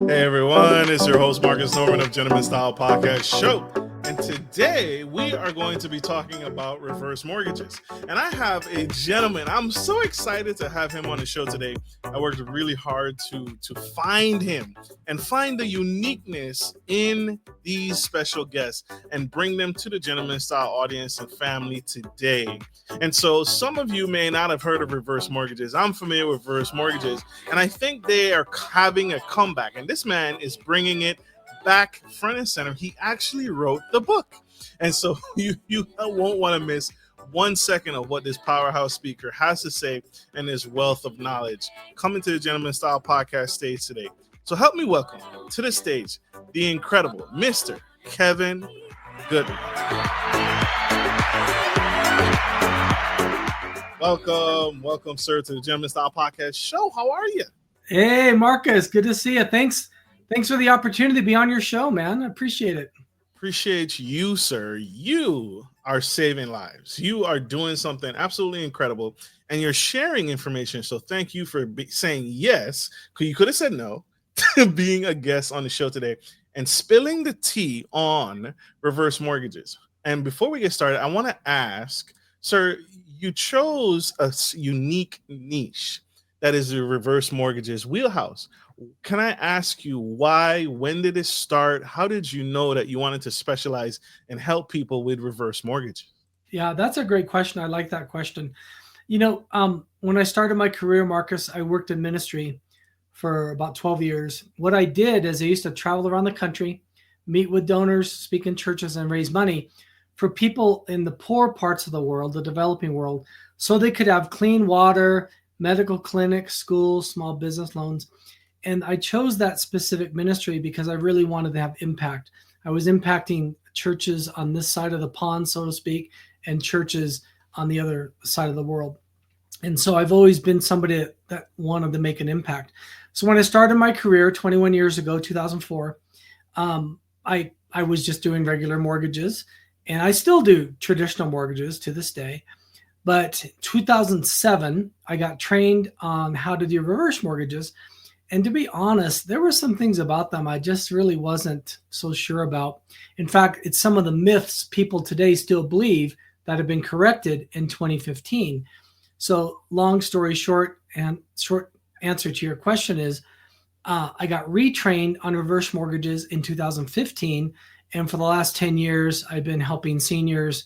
Hey everyone, it's your host Marcus Norman of Gentleman Style Podcast Show. And today we are going to be talking about reverse mortgages. And I have a gentleman. I'm so excited to have him on the show today. I worked really hard to find him and find the uniqueness in these special guests and bring them to the Gentleman Style audience and family today. And so some of you may not have heard of reverse mortgages. I'm familiar with reverse mortgages, and I think they are having a comeback. And this man is bringing it back front and center. He actually wrote the book. And so you won't want to miss 1 second of what this powerhouse speaker has to say and his wealth of knowledge coming to the Gentleman Style Podcast stage today. So help me welcome to the stage the incredible Mr. Kevin Guttman. Welcome, sir, to the Gentleman Style Podcast Show. How are you? Hey, Marcus. Good to see you. Thanks for the opportunity to be on your show, man. I appreciate it. Appreciate you, sir. You are saving lives. You are doing something absolutely incredible, and you're sharing information. So thank you for saying yes, because you could have said no, to being a guest on the show today and spilling the tea on reverse mortgages. And before we get started, I want to ask, sir, you chose a unique niche that is the reverse mortgages wheelhouse. Can I ask you why? When did it start? How did you know that you wanted to specialize and help people with reverse mortgages? Yeah, that's a great question. I like that question. When I started my career, Marcus, I worked in ministry for about 12 years. What I did is I used to travel around the country, meet with donors, speak in churches, and raise money for people in the poor parts of the world, the developing world, so they could have clean water, medical clinics, schools, small business loans. And I chose that specific ministry because I really wanted to have impact. I was impacting churches on this side of the pond, so to speak, and churches on the other side of the world. And so I've always been somebody that wanted to make an impact. So when I started my career 21 years ago, 2004, I was just doing regular mortgages, and I still do traditional mortgages to this day. But 2007, I got trained on how to do reverse mortgages. And to be honest, there were some things about them I just really wasn't so sure about. In fact, it's some of the myths people today still believe that have been corrected in 2015. So long story short, and short answer to your question is, I got retrained on reverse mortgages in 2015. And for the last 10 years, I've been helping seniors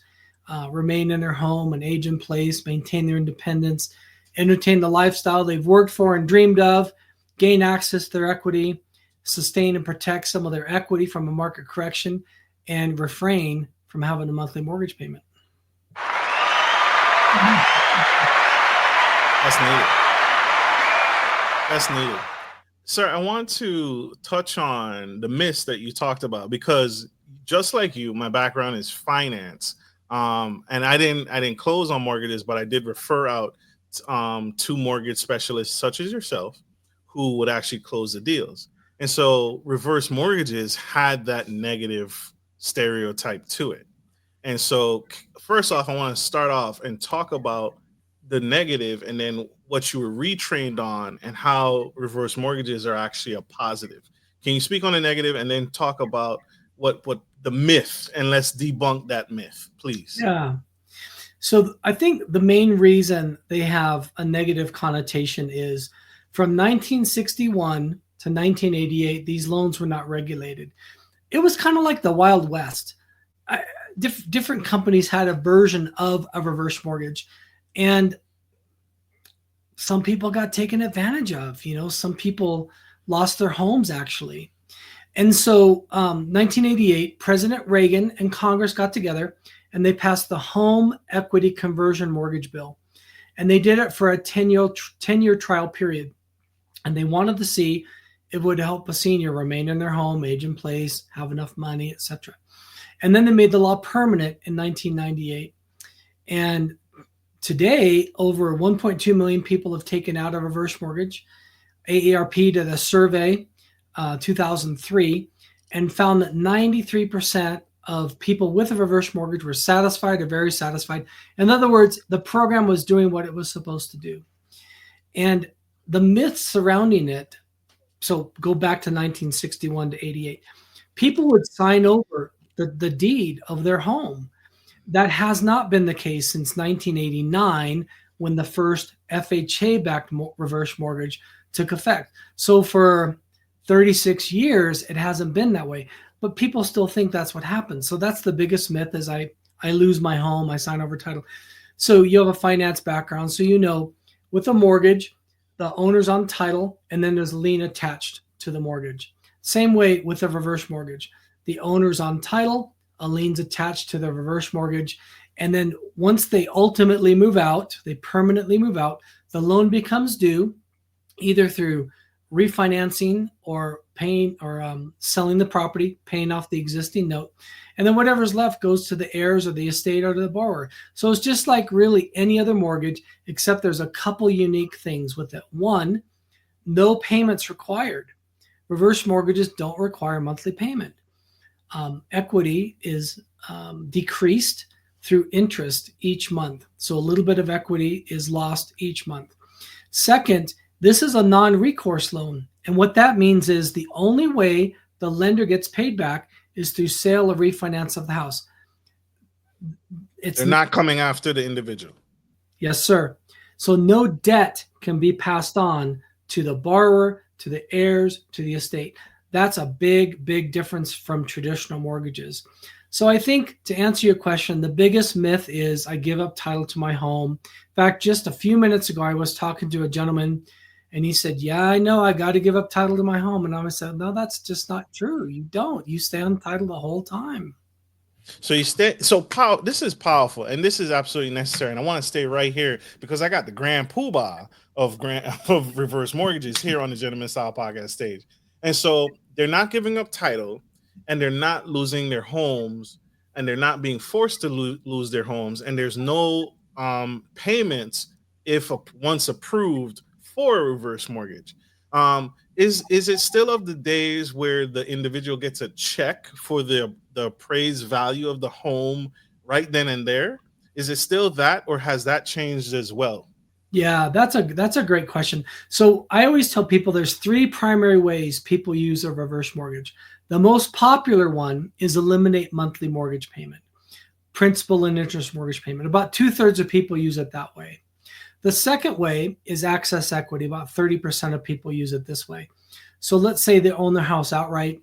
remain in their home and age in place, maintain their independence, entertain the lifestyle they've worked for and dreamed of, gain access to their equity, sustain and protect some of their equity from a market correction, and refrain from having a monthly mortgage payment. That's needed. Sir, I want to touch on the myths that you talked about, because just like you, my background is finance. And I didn't close on mortgages, but I did refer out to mortgage specialists such as yourself, who would actually close the deals. And so reverse mortgages had that negative stereotype to it. And so first off, I want to start off and talk about the negative and then what you were retrained on and how reverse mortgages are actually a positive. Can you speak on the negative and then talk about what the myth, and let's debunk that myth, please? Yeah. So I think the main reason they have a negative connotation is from 1961 to 1988, these loans were not regulated. It was kind of like the Wild West. Different companies had a version of a reverse mortgage, and some people got taken advantage of. Some people lost their homes, actually. And so 1988, President Reagan and Congress got together and they passed the Home Equity Conversion Mortgage Bill. And they did it for a 10-year trial period. And they wanted to see if it would help a senior remain in their home, age in place, have enough money, etc. And then they made the law permanent in 1998. And today, over 1.2 million people have taken out a reverse mortgage. AARP did a survey 2003 and found that 93% of people with a reverse mortgage were satisfied or very satisfied. In other words, the program was doing what it was supposed to do. And the myths surrounding it So go back to 1961 to 88. People would sign over the deed of their home. That has not been the case since 1989 when the first FHA-backed reverse mortgage took effect. So for 36 years, it hasn't been that way. But people still think that's what happens. So that's the biggest myth is I lose my home, I sign over title. So you have a finance background. So you know with a mortgage, the owner's on title and then there's a lien attached to the mortgage. Same way with a reverse mortgage. The owner's on title, a lien's attached to the reverse mortgage. And then once they ultimately move out, they permanently move out, the loan becomes due either through refinancing or paying or selling the property, paying off the existing note. And then whatever's left goes to the heirs or the estate or to the borrower. So it's just like really any other mortgage, except there's a couple unique things with it. One, no payments required. Reverse mortgages don't require monthly payment. Equity is decreased through interest each month. So a little bit of equity is lost each month. Second, this is a non-recourse loan. And what that means is the only way the lender gets paid back is through sale or refinance of the house. They're not coming after the individual. Yes, sir. So no debt can be passed on to the borrower, to the heirs, to the estate. That's a big, big difference from traditional mortgages. So I think to answer your question, the biggest myth is I give up title to my home. In fact, just a few minutes ago, I was talking to a gentleman and he said, yeah, I know I got to give up title to my home. And I said, no, that's just not true. You don't. You stay on title the whole time. So this is powerful and this is absolutely necessary. And I want to stay right here because I got the grand poobah of reverse mortgages here on the Gentleman Style Podcast stage. And so they're not giving up title and they're not losing their homes and they're not being forced to lose their homes. And there's no payments if once approved for a reverse mortgage. Is it still of the days where the individual gets a check for the appraised value of the home right then and there? Is it still that, or has that changed as well? Yeah, that's a great question. So I always tell people there's three primary ways people use a reverse mortgage. The most popular one is eliminate monthly mortgage payment, principal and interest mortgage payment. About 2/3 of people use it that way. The second way is access equity. About 30% of people use it this way. So let's say they own their house outright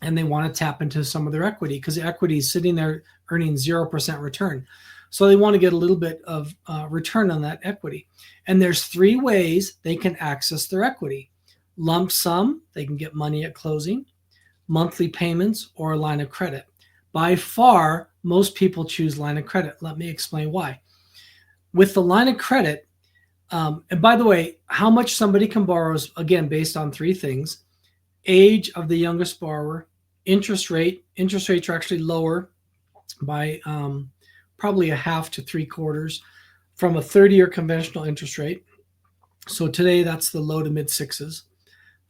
and they want to tap into some of their equity because the equity is sitting there earning 0% return. So they want to get a little bit of return on that equity. And there's three ways they can access their equity. Lump sum, they can get money at closing, monthly payments, or a line of credit. By far, most people choose line of credit. Let me explain why. With the line of credit, and by the way, how much somebody can borrow is, again, based on three things. Age of the youngest borrower, interest rate. Interest rates are actually lower by probably 1/2 to 3/4 from a 30-year conventional interest rate. So today that's the low to mid 6s.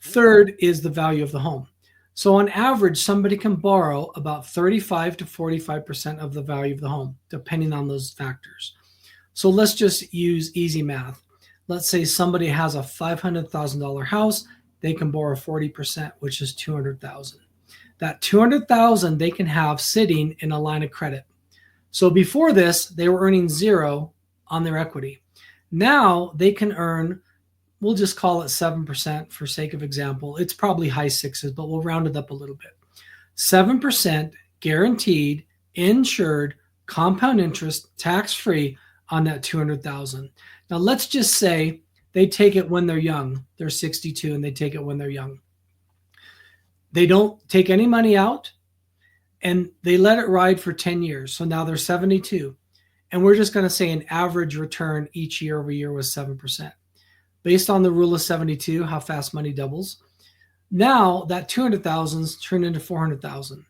Third is the value of the home. So on average, somebody can borrow about 35 to 45% of the value of the home, depending on those factors. So let's just use easy math. Let's say somebody has a $500,000 house, they can borrow 40%, which is $200,000. That $200,000 they can have sitting in a line of credit. So before this, they were earning 0 on their equity. Now they can earn, we'll just call it 7% for sake of example. It's probably high 6s, but we'll round it up a little bit. 7% guaranteed, insured, compound interest, tax-free on that $200,000. Now let's just say they take it when they're young. They're 62 and they take it when they're young. They don't take any money out and they let it ride for 10 years. So now they're 72. And we're just going to say an average return each year over year was 7%. Based on the rule of 72, how fast money doubles. Now that 200,000's turned into 400,000.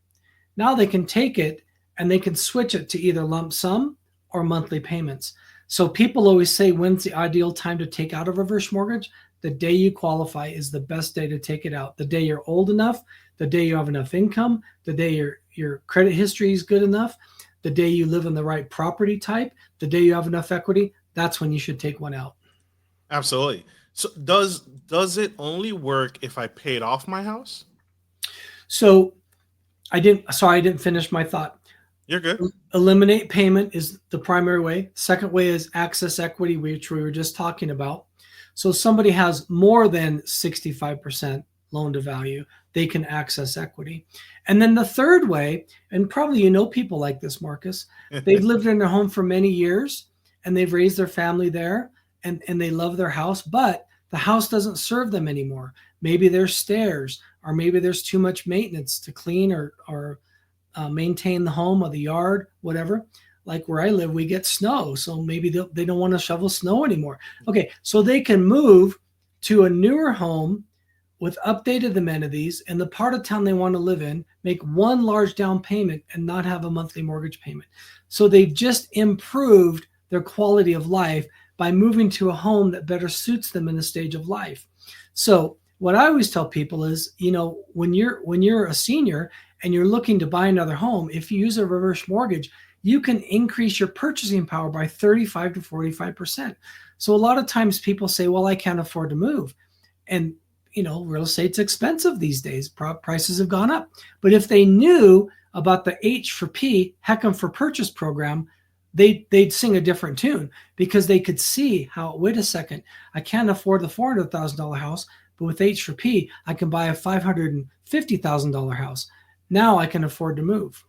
Now they can take it and they can switch it to either lump sum or monthly payments. So people always say, when's the ideal time to take out a reverse mortgage? The day you qualify is the best day to take it out. The day you're old enough, the day you have enough income, the day your credit history is good enough, the day you live in the right property type, the day you have enough equity, that's when you should take one out. Absolutely. So does it only work if I paid off my house? So I didn't finish my thought. You're good. Eliminate payment is the primary way. Second way is access equity, which we were just talking about. So somebody has more than 65% loan to value, they can access equity. And then the third way, and probably you know people like this, Marcus, they've lived in their home for many years and they've raised their family there and they love their house, but the house doesn't serve them anymore. Maybe there's stairs, or maybe there's too much maintenance to clean or maintain the home or the yard, whatever. Like where I live, we get snow. So maybe they don't want to shovel snow anymore. Okay, so they can move to a newer home with updated amenities in the part of town they want to live in, make one large down payment and not have a monthly mortgage payment. So they just improved their quality of life by moving to a home that better suits them in the stage of life. So what I always tell people is, when you're a senior and you're looking to buy another home, if you use a reverse mortgage, you can increase your purchasing power by 35 to 45%. So a lot of times people say, well, I can't afford to move. And, real estate's expensive these days. Prices have gone up. But if they knew about the H for P, Heck 'em for Purchase program, they'd sing a different tune, because they could see how, wait a second, I can't afford the $400,000 house, but with H for P, I can buy a $550,000 house. Now I can afford to move.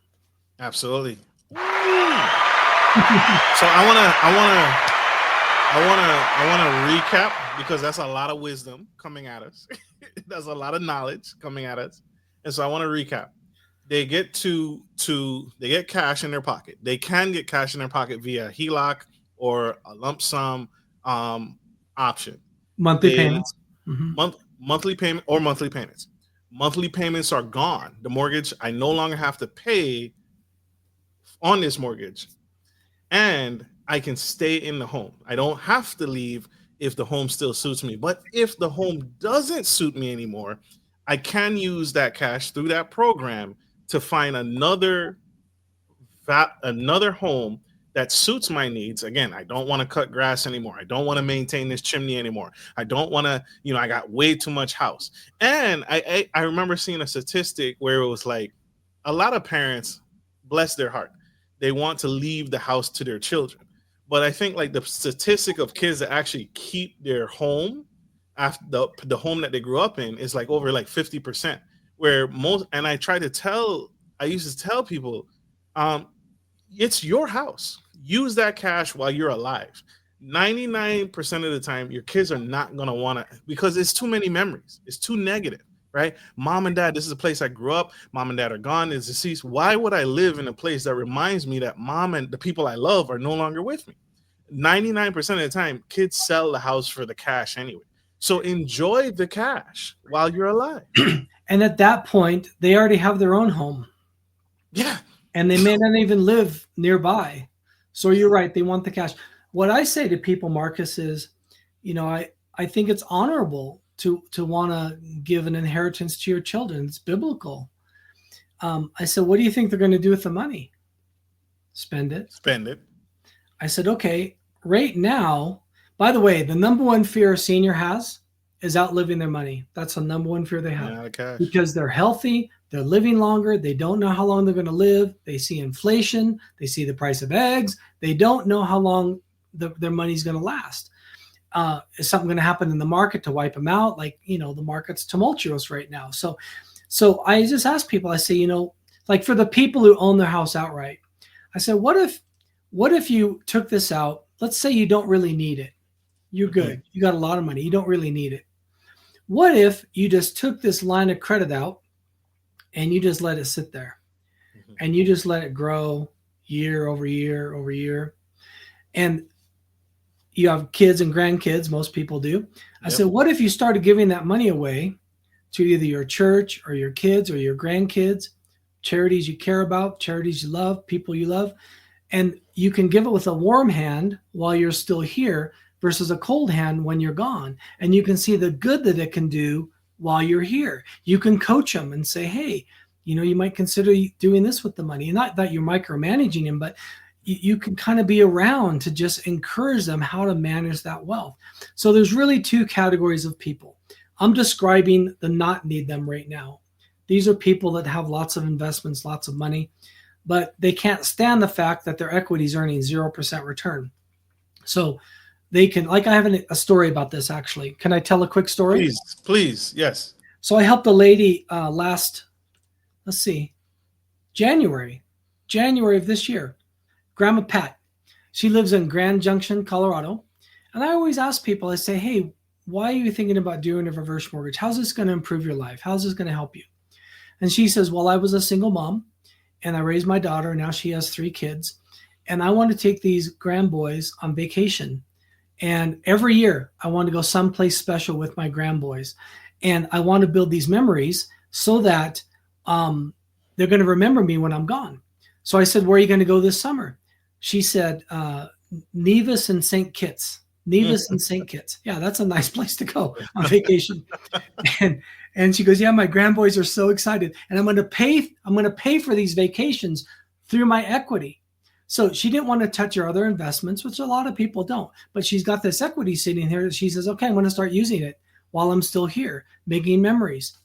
Absolutely. So I wanna recap, because that's a lot of wisdom coming at us. That's a lot of knowledge coming at us, and so I want to recap. They get they get cash in their pocket. They can get cash in their pocket via HELOC or a lump sum option. Monthly payments. Monthly payment or monthly payments. Monthly payments are gone. The mortgage, I no longer have to pay on this mortgage, and I can stay in the home. I don't have to leave if the home still suits me. But if the home doesn't suit me anymore, I can use that cash through that program to find another home that suits my needs. Again, I don't want to cut grass anymore. I don't want to maintain this chimney anymore. I don't want to, I got way too much house. And I remember seeing a statistic where it was like, a lot of parents, bless their heart, they want to leave the house to their children. But I think like the statistic of kids that actually keep their home after the home that they grew up in is like over like 50%. Where and I used to tell people, it's your house. Use that cash while you're alive. 99% of the time, your kids are not going to want to, because it's too many memories. It's too negative, right? Mom and dad, this is a place I grew up. Mom and dad are gone, is deceased. Why would I live in a place that reminds me that mom and the people I love are no longer with me? 99% of the time, kids sell the house for the cash anyway. So enjoy the cash while you're alive. And at that point, they already have their own home. Yeah. And they may not even live nearby. So you're right. They want the cash. What I say to people, Marcus, is, I think it's honorable to want to give an inheritance to your children. It's biblical. I said, what do you think they're going to do with the money? Spend it. Spend it. I said, okay, right now, by the way, the number one fear a senior has is outliving their money. That's the number one fear they have, because they're healthy, they're living longer, they don't know how long they're going to live, they see inflation, they see the price of eggs, they don't know how long their money's going to last. Is something going to happen in the market to wipe them out? Like, the market's tumultuous right now. So I just ask people, I say, like for the people who own their house outright, I said, what if you took this out? Let's say you don't really need it. You're good. Mm-hmm. You got a lot of money. You don't really need it. What if you just took this line of credit out and you just let it sit there, and you just let it grow year over year over year? And you have kids and grandkids, most people do. I said, what if you started giving that money away to either your church or your kids or your grandkids, charities you care about, charities you love, people you love, and you can give it with a warm hand while you're still here versus a cold hand when you're gone. And you can see the good that it can do while you're here. You can coach them and say, hey, you might consider doing this with the money. And not that you're micromanaging him, but you can kind of be around to just encourage them how to manage that wealth. So there's really two categories of people. I'm describing the not need them right now. These are people that have lots of investments, lots of money, but they can't stand the fact that their equity is earning 0% return. So they can, like, I have a story about this actually. Can I tell a quick story? Please, yes. So I helped a lady let's see, January of this year, Grandma Pat. She lives in Grand Junction, Colorado. And I always ask people, I say, hey, why are you thinking about doing a reverse mortgage? How's this going to improve your life? How's this going to help you? And she says, well, I was a single mom and I raised my daughter. Now she has 3 kids. And I want to take these grand boys on vacation. And every year I want to go someplace special with my grand boys. And I want to build these memories so that they're going to remember me when I'm gone. So I said, where are you going to go this summer? She said, Nevis and St. Kitts. Nevis and St. Kitts. Yeah, that's a nice place to go on vacation. And she goes, yeah, my grandboys are so excited. And I'm going to pay for these vacations through my equity. So she didn't want to touch her other investments, which a lot of people don't. But she's got this equity sitting here. She says, okay, I'm going to start using it while I'm still here, making memories.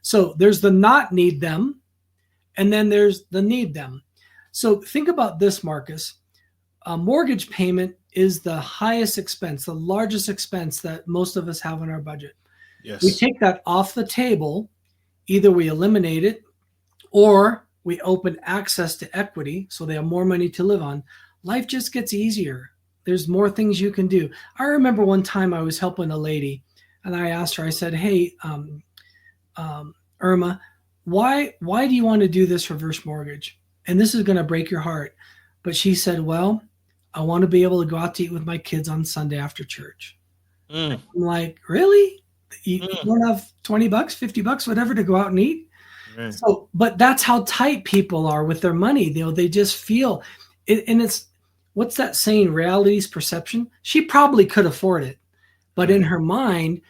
So there's the not need them, and then there's the need them. So think about this, Marcus. A mortgage payment is the highest expense, the largest expense that most of us have in our budget. Yes. We take that off the table. Either we eliminate it or we open access to equity so they have more money to live on. Life just gets easier. There's more things you can do. I remember one time I was helping a lady and I asked her, I said, hey, Irma, why do you want to do this reverse mortgage? And this is going to break your heart. But she said, well, I want to be able to go out to eat with my kids on Sunday after church. I'm like, really? You don't have $20, $50, whatever to go out and eat? Right. So, but that's how tight people are with their money. They just feel it. And it's, what's that saying? Reality's perception. She probably could afford it, but in her mind,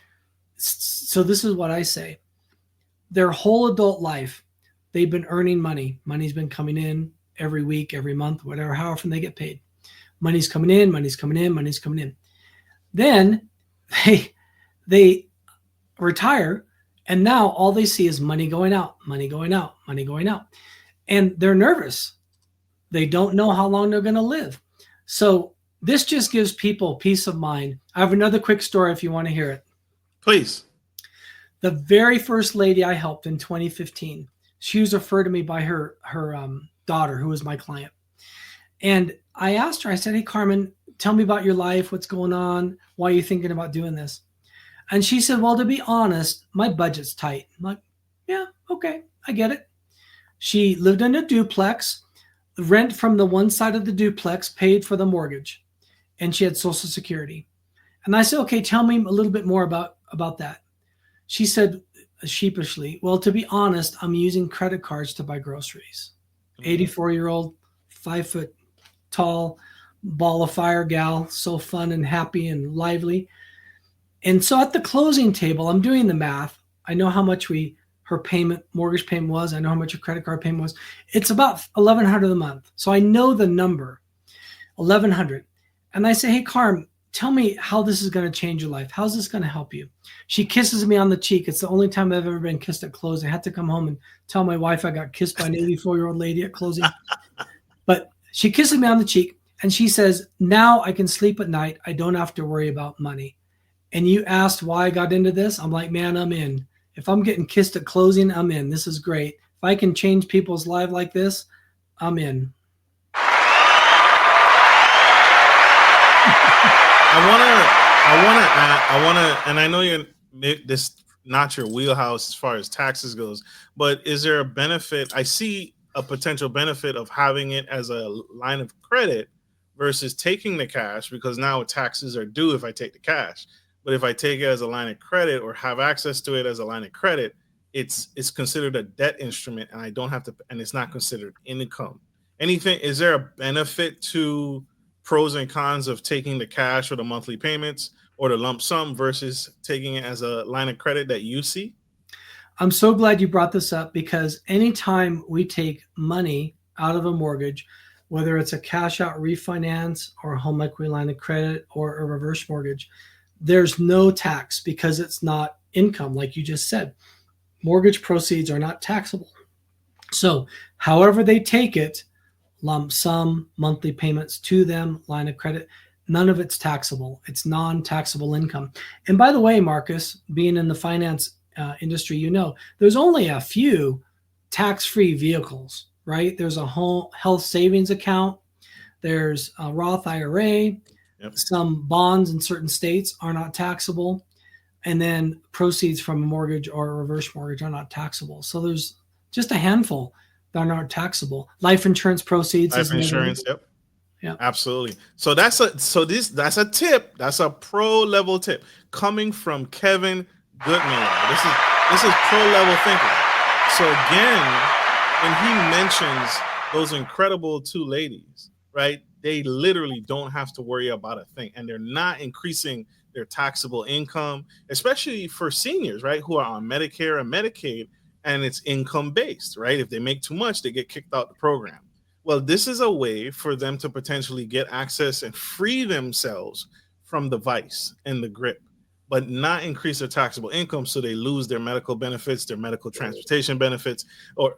so this is what I say. Their whole adult life, they've been earning money. Money's been coming in every week, every month, whatever, how often they get paid. Money's coming in, money's coming in, money's coming in. Then they retire, and now all they see is money going out, money going out, money going out. And they're nervous. They don't know how long they're going to live. So this just gives people peace of mind. I have another quick story if you want to hear it. Please. The very first lady I helped in 2015, she was referred to me by her daughter, who was my client. And I asked her, I said, hey, Carmen, tell me about your life. What's going on? Why are you thinking about doing this? And she said, well, to be honest, my budget's tight. I'm like, yeah, okay, I get it. She lived in a duplex. The rent from the one side of the duplex paid for the mortgage. And she had Social Security. And I said, okay, tell me a little bit more about that. She said sheepishly, well, to be honest, I'm using credit cards to buy groceries. 84-year-old, 5 foot tall, ball of fire gal, so fun and happy and lively. And so at the closing table, I'm doing the math. I know how much her mortgage payment was. I know how much her credit card payment was. It's about $1,100 a month. So I know the number, $1,100. And I say, hey, Carm, tell me how this is going to change your life. How's this going to help you? She kisses me on the cheek. It's the only time I've ever been kissed at closing. I had to come home and tell my wife I got kissed by an 84-year-old lady at closing. But she kisses me on the cheek and she says, now I can sleep at night. I don't have to worry about money. And you asked why I got into this. I'm like, man, I'm in. If I'm getting kissed at closing, I'm in. This is great. If I can change people's lives like this, I'm in. I want to, and I know this not your wheelhouse as far as taxes goes, but is there a benefit? I see a potential benefit of having it as a line of credit versus taking the cash, because now taxes are due if I take the cash. But if I take it as a line of credit or have access to it as a line of credit, it's considered a debt instrument, and I don't have to, and it's not considered income. Is there a benefit to pros and cons of taking the cash or the monthly payments or the lump sum versus taking it as a line of credit that you see? I'm so glad you brought this up, because anytime we take money out of a mortgage, whether it's a cash out refinance or a home equity line of credit or a reverse mortgage, there's no tax because it's not income, like you just said. Mortgage proceeds are not taxable. So, however they take it, lump sum, monthly payments to them, line of credit, none of it's taxable. It's non-taxable income. And by the way, Marcus, being in the finance industry, you know, there's only a few tax-free vehicles, right? There's a home health savings account. There's a Roth IRA. Yep. Some bonds in certain states are not taxable. And then proceeds from a mortgage or a reverse mortgage are not taxable. So there's just a handful that are not taxable. Life insurance proceeds. Life insurance, yep. Yeah, absolutely. So that's a tip. That's a pro level tip coming from Kevin Guttman. This is pro level thinking. So again, when he mentions those incredible two ladies, right? They literally don't have to worry about a thing, and they're not increasing their taxable income, especially for seniors, right? Who are on Medicare and Medicaid, and it's income based, right? If they make too much, they get kicked out the program. Well, this is a way for them to potentially get access and free themselves from the vice and the grip, but not increase their taxable income, so they lose their medical benefits, their medical transportation benefits, or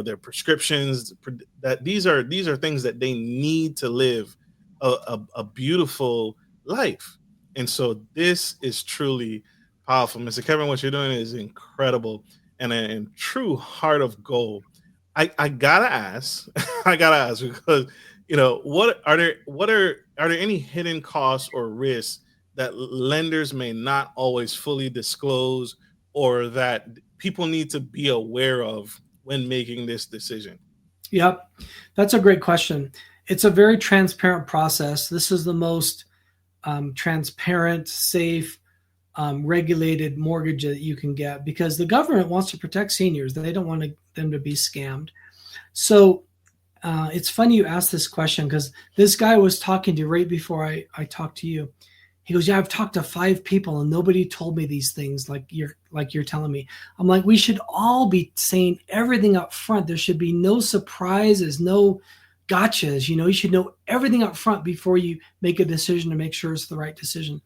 their prescriptions. That these are things that they need to live a beautiful life. And so this is truly powerful, Mr. Kevin. What you're doing is incredible and a true heart of gold. I gotta ask, because what are there any hidden costs or risks that lenders may not always fully disclose, or that people need to be aware of when making this decision? Yep, that's a great question. It's a very transparent process. This is the most transparent, safe, regulated mortgage that you can get, because the government wants to protect seniors. They don't want them to be scammed. So it's funny you asked this question, because this guy was talking to right before I talked to you. He goes, yeah, I've talked to 5 people and nobody told me these things like you're telling me. I'm like, we should all be saying everything up front. There should be no surprises, no gotchas. You should know everything up front before you make a decision to make sure it's the right decision.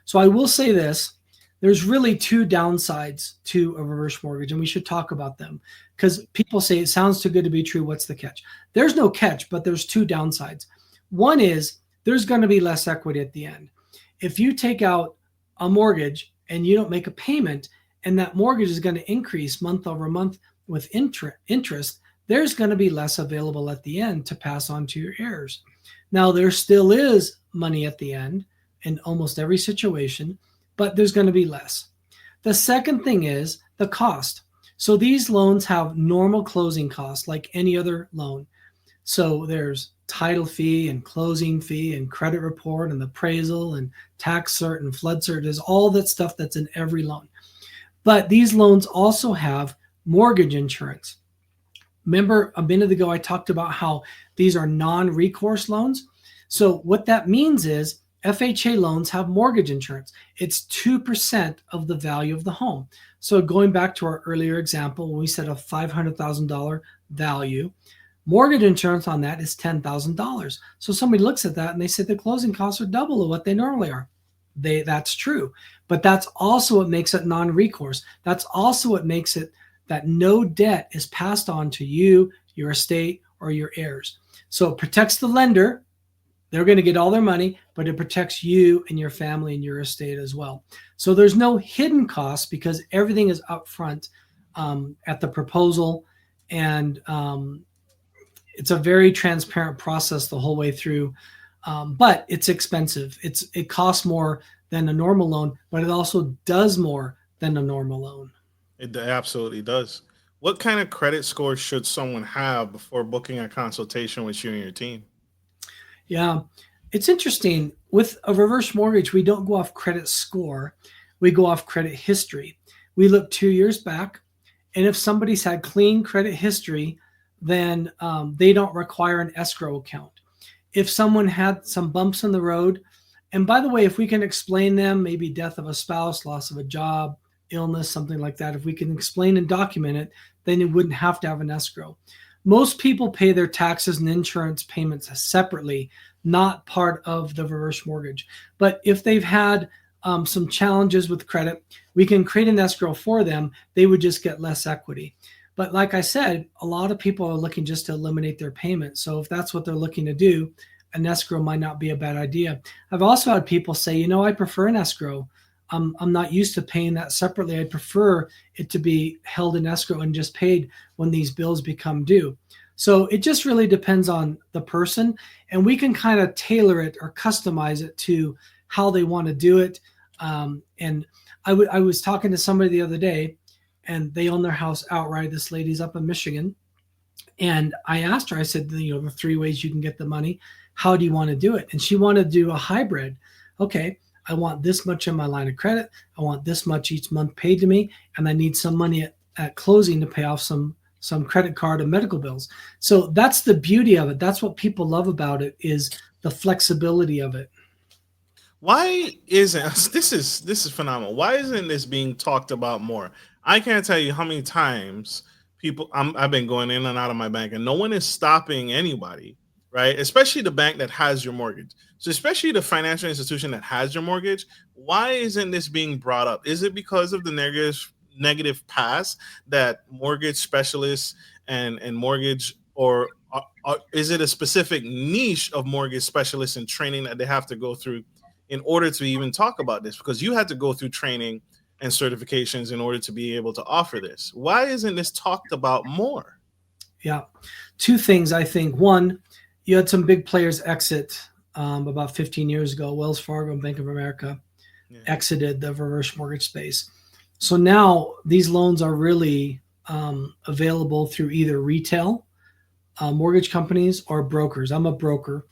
So I will say this. There's really 2 downsides to a reverse mortgage, and we should talk about them, because people say it sounds too good to be true. What's the catch? There's no catch, but there's 2 downsides. One is there's going to be less equity at the end. If you take out a mortgage and you don't make a payment, and that mortgage is going to increase month over month with interest, there's going to be less available at the end to pass on to your heirs. Now, there still is money at the end in almost every situation, but there's going to be less. The second thing is the cost. So these loans have normal closing costs like any other loan. So there's title fee and closing fee and credit report and appraisal and tax cert and flood cert. There's all that stuff that's in every loan. But these loans also have mortgage insurance. Remember a minute ago I talked about how these are non-recourse loans? So what that means is FHA loans have mortgage insurance. It's 2% of the value of the home. So going back to our earlier example, when we said a $500,000 value, mortgage insurance on that is $10,000. So somebody looks at that and they say the closing costs are double of what they normally are. That's true. But that's also what makes it non-recourse. That's also what makes it that no debt is passed on to you, your estate, or your heirs. So it protects the lender. They're going to get all their money, but it protects you and your family and your estate as well. So there's no hidden costs because everything is upfront at the proposal, and it's a very transparent process the whole way through. But it's expensive. It costs more than a normal loan, but it also does more than a normal loan. It absolutely does. What kind of credit score should someone have before booking a consultation with you and your team? Yeah, it's interesting. With a reverse mortgage, we don't go off credit score. We go off credit history. We look 2 years back, and if somebody's had clean credit history, then they don't require an escrow account. If someone had some bumps in the road, and by the way, if we can explain them, maybe death of a spouse, loss of a job, illness, something like that, if we can explain and document it, then it wouldn't have to have an escrow. Most people pay their taxes and insurance payments separately, not part of the reverse mortgage. But if they've had some challenges with credit, we can create an escrow for them. They would just get less equity. But like I said, a lot of people are looking just to eliminate their payment. So if that's what they're looking to do, an escrow might not be a bad idea. I've also had people say, I prefer an escrow. I'm not used to paying that separately. I prefer it to be held in escrow and just paid when these bills become due. So it just really depends on the person, and we can kind of tailor it or customize it to how they want to do it. And I was talking to somebody the other day, and they own their house outright. This lady's up in Michigan. And I asked her, I said, the 3 ways you can get the money. How do you want to do it? And she wanted to do a hybrid. Okay, I want this much in my line of credit. I want this much each month paid to me. And I need some money at closing to pay off some credit card and medical bills. So that's the beauty of it. That's what people love about it, is the flexibility of it. Why isn't this is phenomenal? Why isn't this being talked about more? I can't tell you how many times I've been going in and out of my bank, and no one is stopping anybody, right? Especially the bank that has your mortgage. So especially the financial institution that has your mortgage. Why isn't this being brought up? Is it because of the negative past that mortgage specialists and mortgage, or is it a specific niche of mortgage specialists and training that they have to go through in order to even talk about this? Because you had to go through training and certifications in order to be able to offer this. Why isn't this talked about more? Yeah. 2 things, I think. One, you had some big players exit about 15 years ago. Wells Fargo and Bank of America exited the reverse mortgage space. So now these loans are really available through either retail mortgage companies or brokers. I'm a broker.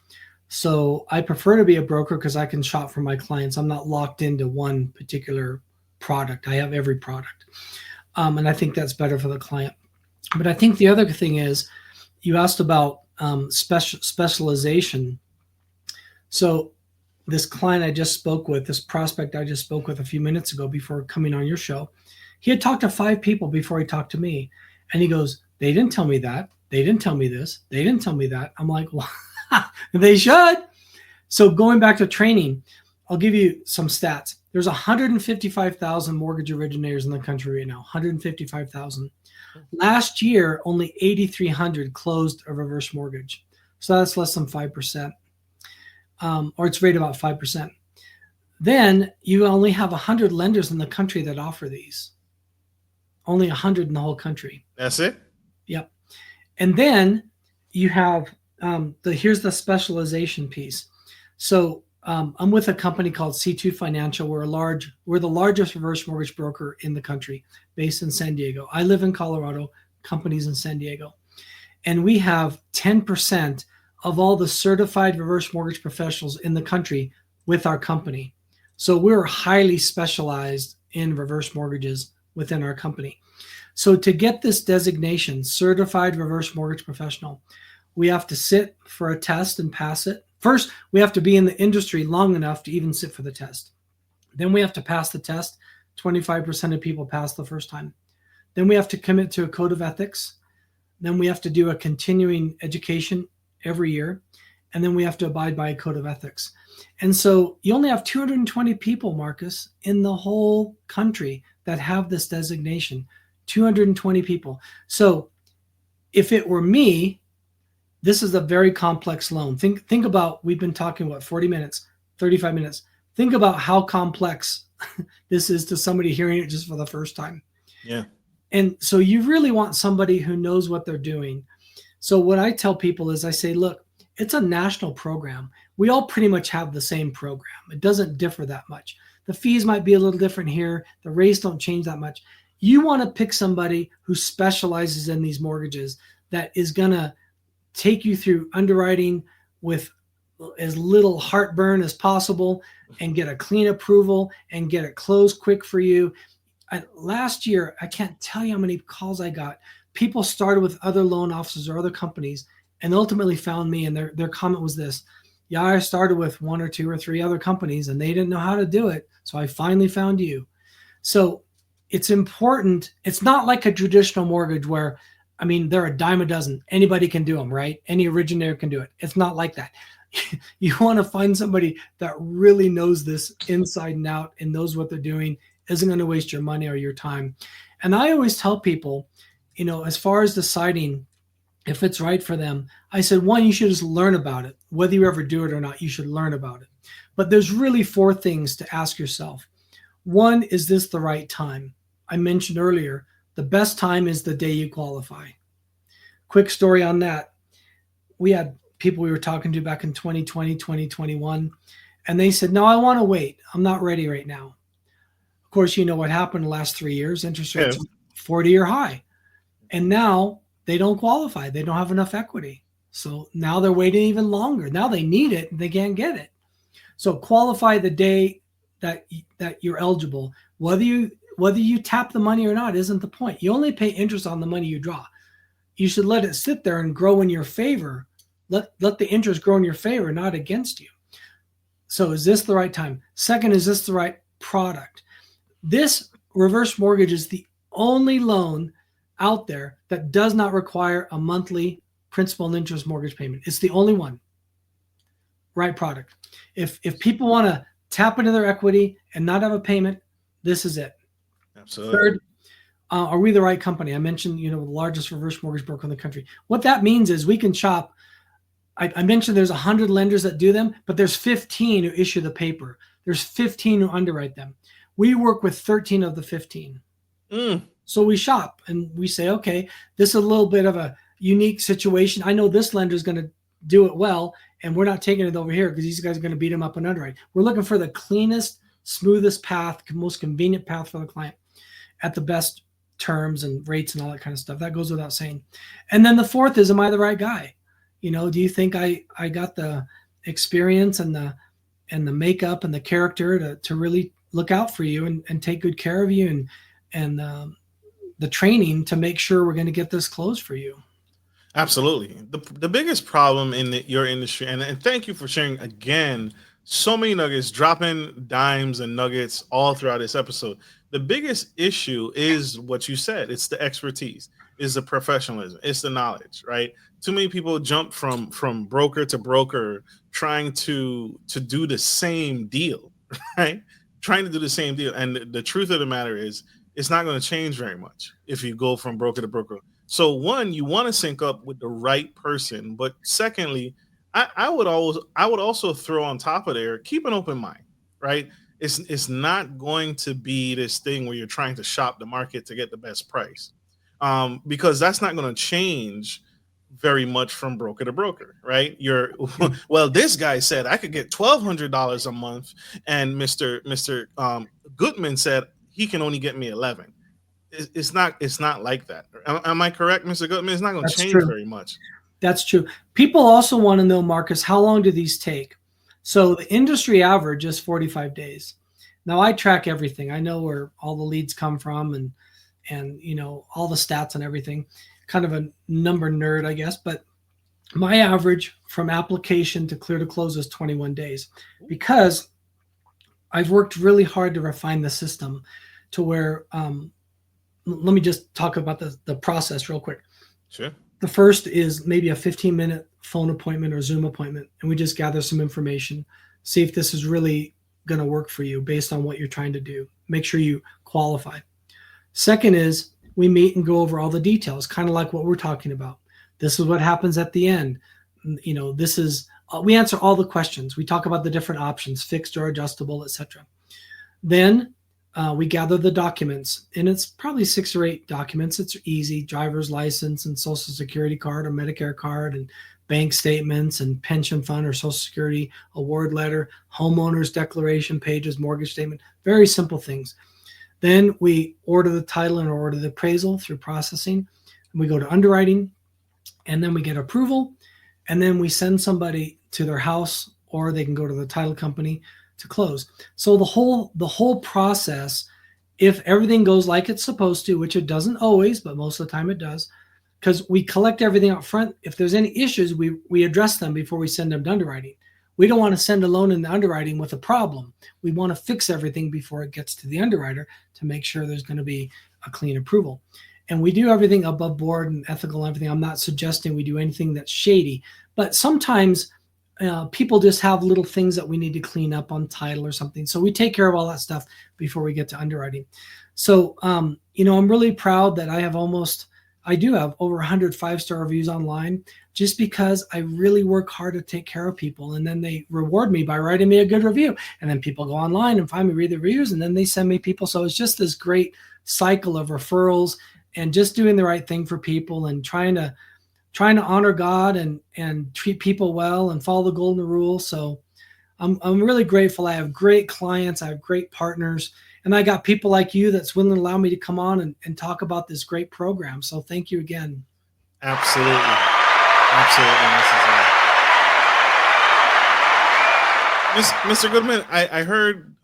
So I prefer to be a broker because I can shop for my clients. I'm not locked into one particular product. I have every product. And I think that's better for the client. But I think the other thing is, you asked about specialization. So this client I just spoke with, this prospect I just spoke with a few minutes ago before coming on your show, he had talked to 5 people before he talked to me. And he goes, they didn't tell me that. They didn't tell me this. They didn't tell me that. I'm like, well, they should. So going back to training, I'll give you some stats. There's 155,000 mortgage originators in the country right now, 155,000. Last year, only 8,300 closed a reverse mortgage. So that's less than 5%, or it's rated about 5%. Then you only have 100 lenders in the country that offer these. Only 100 in the whole country. That's it? Yep. And then you have, here's the specialization piece. So I'm with a company called C2 Financial. We're the largest reverse mortgage broker in the country, based in San Diego. I live in Colorado, companies in San Diego. And we have 10% of all the certified reverse mortgage professionals in the country with our company. So we're highly specialized in reverse mortgages within our company. So to get this designation, certified reverse mortgage professional, we have to sit for a test and pass it. First, we have to be in the industry long enough to even sit for the test. Then we have to pass the test. 25% of people pass the first time. Then we have to commit to a code of ethics. Then we have to do a continuing education every year. And then we have to abide by a code of ethics. And so you only have 220 people, Marcus, in the whole country that have this designation. 220 people. So if it were me, this is a very complex loan. Think about, we've been talking, 40 minutes, 35 minutes. Think about how complex this is to somebody hearing it just for the first time. Yeah. And so you really want somebody who knows what they're doing. So what I tell people is, I say, look, it's a national program. We all pretty much have the same program. It doesn't differ that much. The fees might be a little different here. The rates don't change that much. You want to pick somebody who specializes in these mortgages, that is going to take you through underwriting with as little heartburn as possible and get a clean approval and get it closed quick for you. Last year, I can't tell you how many calls I got. People started with other loan officers or other companies and ultimately found me, and their comment was this: yeah, I started with 1 or 2 or 3 other companies and they didn't know how to do it, so I finally found you. So it's important. It's not like a traditional mortgage where I mean, they're a dime a dozen. Anybody can do them, right? Any originator can do it. It's not like that. You want to find somebody that really knows this inside and out and knows what they're doing, isn't going to waste your money or your time. And I always tell people, as far as deciding if it's right for them, I said, one, you should just learn about it. Whether you ever do it or not, you should learn about it. But there's really 4 things to ask yourself. One, is this the right time? I mentioned earlier, the best time is the day you qualify. Quick story on that. We had people we were talking to back in 2020, 2021, and they said, no, I want to wait. I'm not ready right now. Of course, you know what happened the last 3 years, interest rates 40-year high. And now they don't qualify. They don't have enough equity. So now they're waiting even longer. Now they need it and they can't get it. So qualify the day that you're eligible. Whether you tap the money or not isn't the point. You only pay interest on the money you draw. You should let it sit there and grow in your favor. Let the interest grow in your favor, not against you. So is this the right time? Second, is this the right product? This reverse mortgage is the only loan out there that does not require a monthly principal and interest mortgage payment. It's the only one. Right product. If people want to tap into their equity and not have a payment, this is it. Absolutely. Third, are we the right company? I mentioned, the largest reverse mortgage broker in the country. What that means is we can shop. I mentioned there's 100 lenders that do them, but there's 15 who issue the paper. There's 15 who underwrite them. We work with 13 of the 15. So we shop and we say, okay, this is a little bit of a unique situation. I know this lender is going to do it well, and we're not taking it over here because these guys are going to beat them up and underwrite. We're looking for the cleanest, smoothest path, most convenient path for the client at the best terms and rates and all that kind of stuff. That goes without saying. And then the fourth is, am I the right guy? Do you think I got the experience and the makeup and the character to really look out for you and take good care of you and the training to make sure we're going to get this closed for you? Absolutely. The biggest problem in your industry, and thank you for sharing again so many nuggets, dropping dimes and nuggets all throughout this episode. The biggest issue is what you said. It's the expertise, it's the professionalism, it's the knowledge, right? Too many people jump from broker to broker trying to do the same deal, right? Trying to do the same deal. And the truth of the matter is, it's not going to change very much if you go from broker to broker. So one, you want to sync up with the right person, but secondly, I would also throw on top of there, keep an open mind, right? It's not going to be this thing where you're trying to shop the market to get the best price, because that's not going to change very much from broker to broker, right? Well, this guy said I could get $1,200 a month, and Mr. Guttman said he can only get me 11. It's not like that. Am I correct, Mr. Guttman? It's not going to change very much. That's true. People also want to know, Marcus, how long do these take? So the industry average is 45 days. Now I track everything. I know where all the leads come from and all the stats and everything. Kind of a number nerd, I guess, but my average from application to clear to close is 21 days because I've worked really hard to refine the system to where let me just talk about the process real quick. Sure. The first is maybe a 15-minute phone appointment or Zoom appointment, and we just gather some information, see if this is really going to work for you based on what you're trying to do. Make sure you qualify. Second is we meet and go over all the details, kind of like what we're talking about. This is what happens at the end. This is we answer all the questions. We talk about the different options, fixed or adjustable, etc. Then we gather the documents, and it's probably 6 or 8 documents. It's easy: driver's license and social security card or Medicare card and bank statements and pension fund or social security award letter, homeowner's declaration pages, mortgage statement, very simple things. Then we order the title and order the appraisal through processing. And we go to underwriting, and then we get approval, and then we send somebody to their house, or they can go to the title company to close. So the whole process, if everything goes like it's supposed to, which it doesn't always, but most of the time it does, because we collect everything up front. If there's any issues, we address them before we send them to underwriting. We don't want to send a loan in the underwriting with a problem. We want to fix everything before it gets to the underwriter to make sure there's going to be a clean approval. And we do everything above board and ethical and everything. I'm not suggesting we do anything that's shady, but sometimes people just have little things that we need to clean up on title or something. So we take care of all that stuff before we get to underwriting. So, I'm really proud that I do have over 100 5-star reviews online, just because I really work hard to take care of people. And then they reward me by writing me a good review. And then people go online and find me, read the reviews, and then they send me people. So it's just this great cycle of referrals and just doing the right thing for people and trying to honor God and treat people well and follow the golden rule. So I'm really grateful. I have great clients. I have great partners. And I got people like you that's willing to allow me to come on and talk about this great program. So thank you again. Absolutely. Absolutely necessary. Mr. Guttman, I heard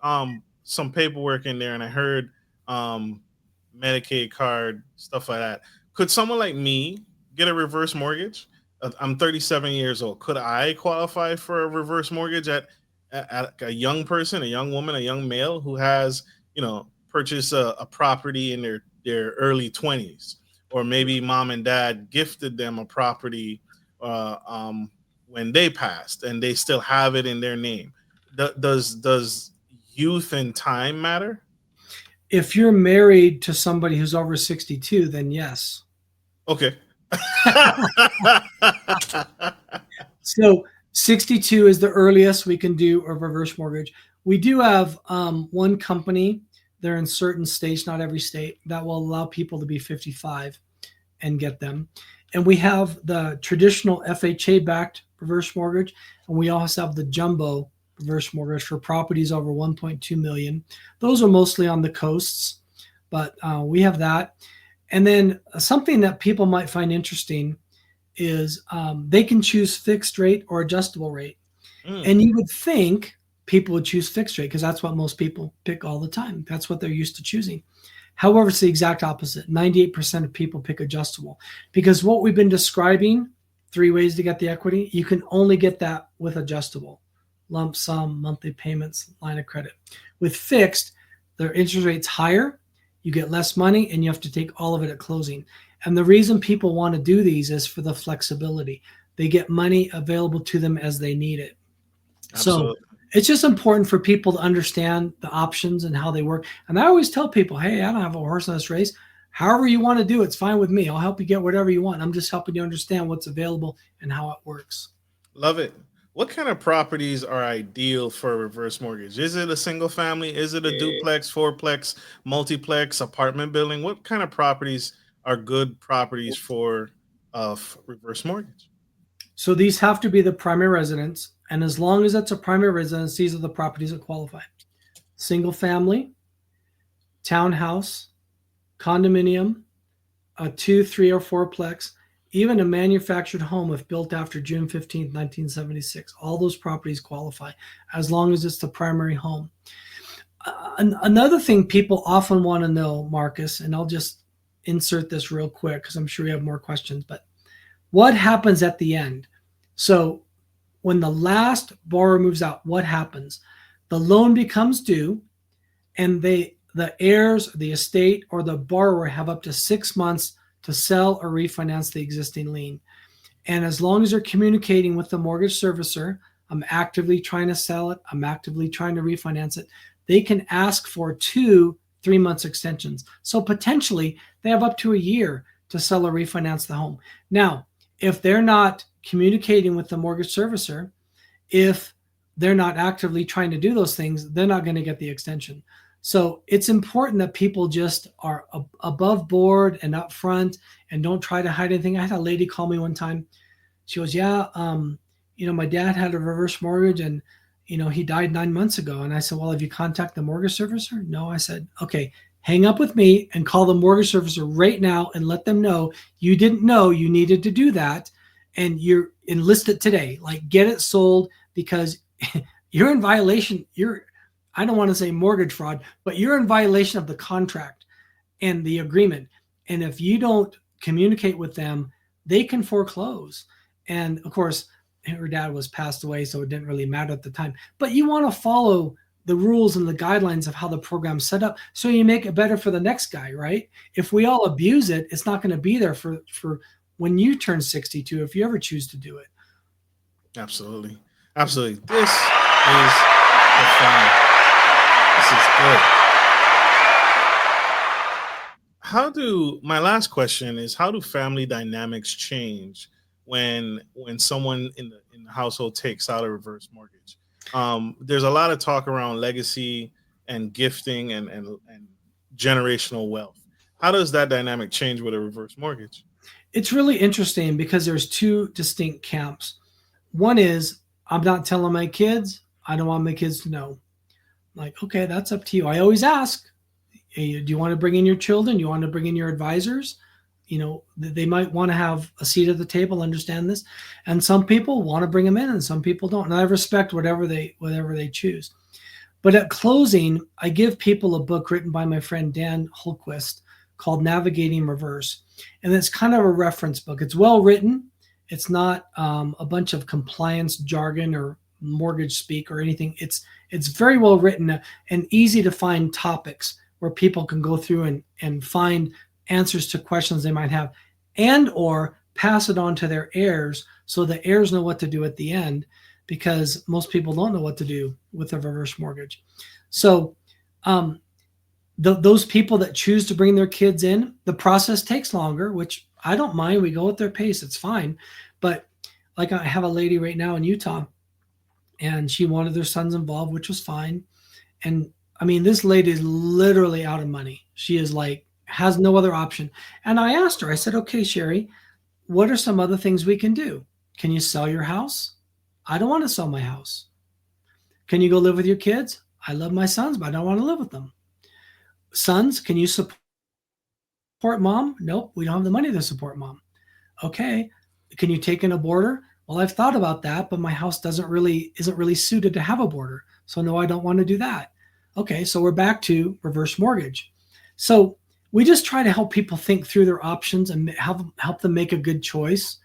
some paperwork in there, and I heard Medicaid card, stuff like that. Could someone like me get a reverse mortgage? I'm 37 years old. Could I qualify for a reverse mortgage at a young person, a young woman, a young male who has, purchased a property in their early 20s, or maybe mom and dad gifted them a property when they passed and they still have it in their name? Does youth and time matter? If you're married to somebody who's over 62, then yes. Okay. So 62 is the earliest we can do a reverse mortgage. We do have one company, they're in certain states, not every state, that will allow people to be 55 and get them. And we have the traditional FHA-backed reverse mortgage, and we also have the jumbo reverse mortgage for properties over 1.2 million. Those are mostly on the coasts, but we have that. And then something that people might find interesting is they can choose fixed rate or adjustable rate. And you would think people would choose fixed rate because that's what most people pick all the time. That's what they're used to choosing. However, it's the exact opposite. 98% of people pick adjustable, because what we've been describing, 3 ways to get the equity, you can only get that with adjustable: lump sum, monthly payments, line of credit. With fixed, their interest rate's higher, you get less money, and you have to take all of it at closing. And the reason people want to do these is for the flexibility. They get money available to them as they need it. Absolutely. So it's just important for people to understand the options and how they work. And I always tell people, hey, I don't have a horse in this race. However you want to do it's fine with me. I'll help you get whatever you want. I'm just helping you understand what's available and how it works. Love it. What kind of properties are ideal for a reverse mortgage? Is it a single family? Is it a duplex, fourplex, multiplex, apartment building? What kind of properties are good properties for reverse mortgage? So these have to be the primary residence. And as long as it's a primary residence, these are the properties that qualify: single family, townhouse, condominium, a 2, 3, or 4-plex, even a manufactured home if built after June 15th, 1976. All those properties qualify as long as it's the primary home. Another thing people often want to know, Marcus, and I'll just insert this real quick because I'm sure you have more questions, but what happens at the end? So when the last borrower moves out, what happens? The loan becomes due, and the heirs, the estate, or the borrower have up to 6 months to sell or refinance the existing lien. And as long as they're communicating with the mortgage servicer, I'm actively trying to sell it, I'm actively trying to refinance it, they can ask for 2 3-month extensions. So potentially they have up to a year to sell or refinance the home. Now, if they're not communicating with the mortgage servicer, if they're not actively trying to do those things, they're not going to get the extension. So it's important that people just are above board and upfront and don't try to hide anything. I had a lady call me one time. She goes, my dad had a reverse mortgage and, he died 9 months ago. And I said, well, have you contacted the mortgage servicer? No. I said, okay, hang up with me and call the mortgage servicer right now and let them know you didn't know you needed to do that. And you're enlisted today, like get it sold, because you're in violation. I don't want to say mortgage fraud, but you're in violation of the contract and the agreement. And if you don't communicate with them, they can foreclose. And of course, her dad was passed away, so it didn't really matter at the time. But you want to follow the rules and the guidelines of how the program's set up, so you make it better for the next guy, right? If we all abuse it, it's not going to be there for when you turn 62, if you ever choose to do it. Absolutely. Absolutely. This is profound. This is good. My last question is, how do family dynamics change when someone in the household takes out a reverse mortgage? There's a lot of talk around legacy and gifting and generational wealth. How does that dynamic change with a reverse mortgage? It's really interesting because there's two distinct camps. One is, I'm not telling my kids. I don't want my kids to know. Like, okay, that's up to you. I always ask, hey, do you want to bring in your children? Do you want to bring in your advisors? You know, they might want to have a seat at the table, understand this. And some people want to bring them in and some people don't. And I respect whatever they choose. But at closing, I give people a book written by my friend Dan Holquist called Navigating Reverse. And it's kind of a reference book. It's well written. It's not a bunch of compliance jargon or mortgage speak or anything. It's very well written and easy to find topics where people can go through and find answers to questions they might have, and or pass it on to their heirs so the heirs know what to do at the end, because most people don't know what to do with a reverse mortgage. So those people that choose to bring their kids in, the process takes longer, which I don't mind. We go at their pace. It's fine. But like, I have a lady right now in Utah, and she wanted their sons involved, which was fine. And I mean, this lady is literally out of money. She is like, has no other option. And I asked her, I said, okay, Sherry, what are some other things we can do? Can you sell your house? I don't want to sell my house. Can you go live with your kids? I love my sons, but I don't want to live with them. Sons, can you support mom? Nope, we don't have the money to support mom. Okay. Can you take in a boarder? Well, I've thought about that, but my house isn't really suited to have a boarder. So no, I don't want to do that. Okay. So we're back to reverse mortgage. So we just try to help people think through their options and help them make a good choice.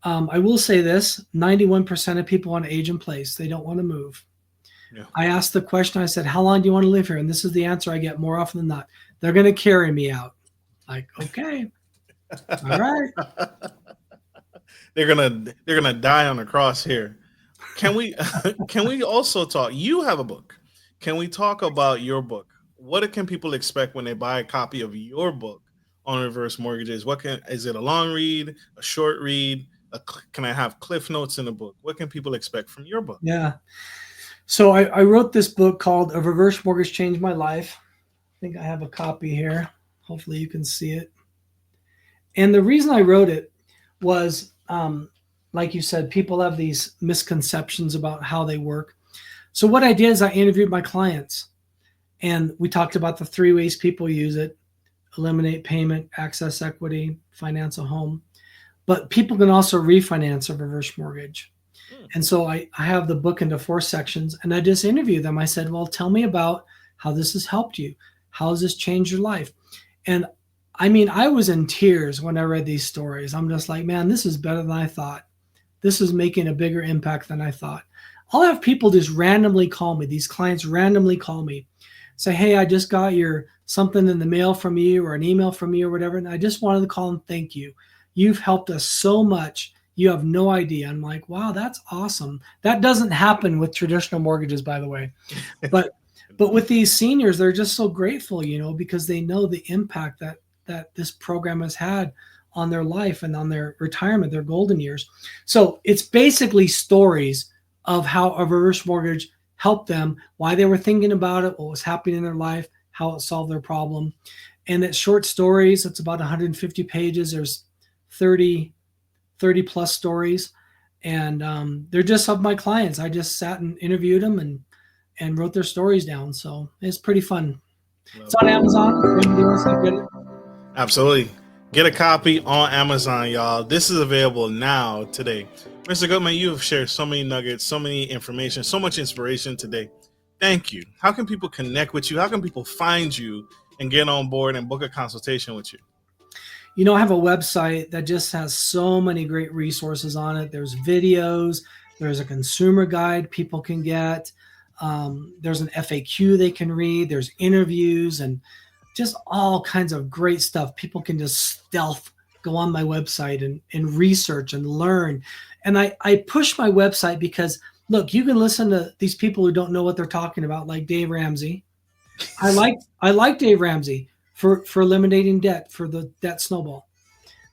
I will say this, 91% of people want to age in place. They don't want to move. Yeah. I asked the question, I said, how long do you want to live here? And this is the answer I get more often than not. They're going to carry me out. Like, okay. All right. They're gonna die on the cross here. Can we also talk? You have a book. Can we talk about your book? What can people expect when they buy a copy of your book on reverse mortgages? Is it a long read, a short read? Can I have cliff notes in the book? What can people expect from your book? Yeah. So I wrote this book called A Reverse Mortgage Changed My Life. I think I have a copy here. Hopefully you can see it. And the reason I wrote it was, like you said, people have these misconceptions about how they work. So what I did is I interviewed my clients, and we talked about the 3 ways people use it: eliminate payment, access equity, finance a home. But people can also refinance a reverse mortgage. And so I have the book into 4 sections, and I just interview them. I said, well, tell me about how this has helped you. How has this changed your life? And I mean, I was in tears when I read these stories. I'm just like, man, this is better than I thought. This is making a bigger impact than I thought. I'll have people just randomly call me. These clients randomly call me, say, hey, I just got your something in the mail from you or an email from you or whatever, and I just wanted to call and thank you. You've helped us so much. You have no idea. I'm like, wow, that's awesome. That doesn't happen with traditional mortgages, by the way. But with these seniors, they're just so grateful, because they know the impact that this program has had on their life and on their retirement, their golden years. So it's basically stories of how a reverse mortgage helped them, why they were thinking about it, what was happening in their life, how it solved their problem. And it's short stories. It's about 150 pages. There's 30 plus stories. And they're just of my clients. I just sat and interviewed them and wrote their stories down. So it's pretty fun. It's on Amazon. If anybody wants to get it. Absolutely. Get a copy on Amazon, y'all. This is available now, today. Mr. Guttman, you have shared so many nuggets, so many information, so much inspiration today. Thank you. How can people connect with you? How can people find you and get on board and book a consultation with you? I have a website that just has so many great resources on it. There's videos. There's a consumer guide people can get. There's an FAQ they can read. There's interviews and just all kinds of great stuff. People can just stealth go on my website and research and learn. And I push my website because, look, you can listen to these people who don't know what they're talking about, like Dave Ramsey. I like Dave Ramsey for eliminating debt, for the debt snowball.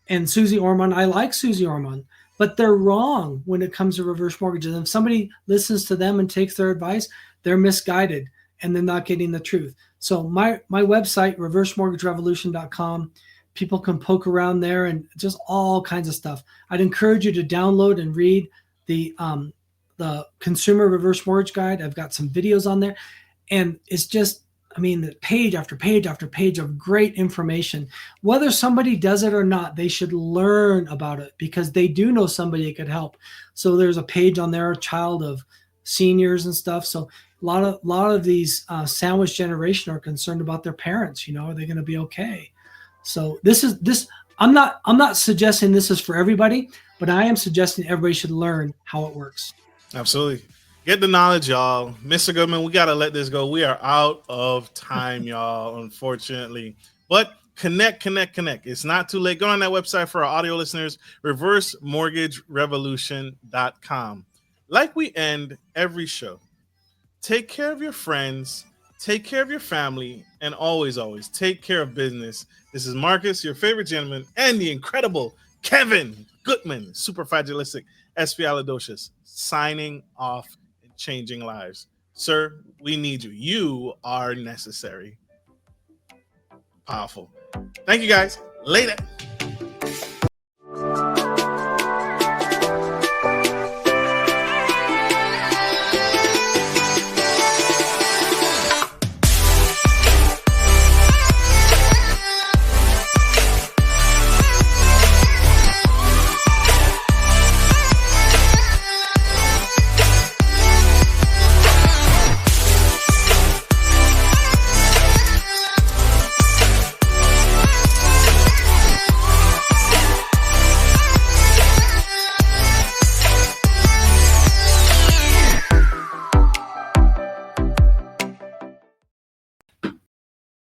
And Susie Orman, I like Susie Orman, but they're wrong when it comes to reverse mortgages. And if somebody listens to them and takes their advice, they're misguided and they're not getting the truth. So my website, reversemortgagerevolution.com, people can poke around there and just all kinds of stuff. I'd encourage you to download and read the Consumer Reverse Mortgage Guide. I've got some videos on there. And it's just, I mean, the page after page after page of great information. Whether somebody does it or not, they should learn about it because they do know somebody that could help. So there's a page on there, a child of seniors and stuff. So a lot of these sandwich generation are concerned about their parents. You know, are they going to be okay? So I'm not suggesting this is for everybody, but I am suggesting everybody should learn how it works. Absolutely. Get the knowledge, y'all. Mr. Guttman, we got to let this go. We are out of time, y'all, unfortunately. But connect. It's not too late. Go on that website for our audio listeners, reversemortgagerevolution.com. Like we end every show, take care of your friends, take care of your family, and always take care of business. This is Marcus, your favorite gentleman, and the incredible Kevin Guttman, superfagilistic espialidocious, signing off and changing lives. Sir, we need you. You are necessary. Powerful. Thank you, guys. Later.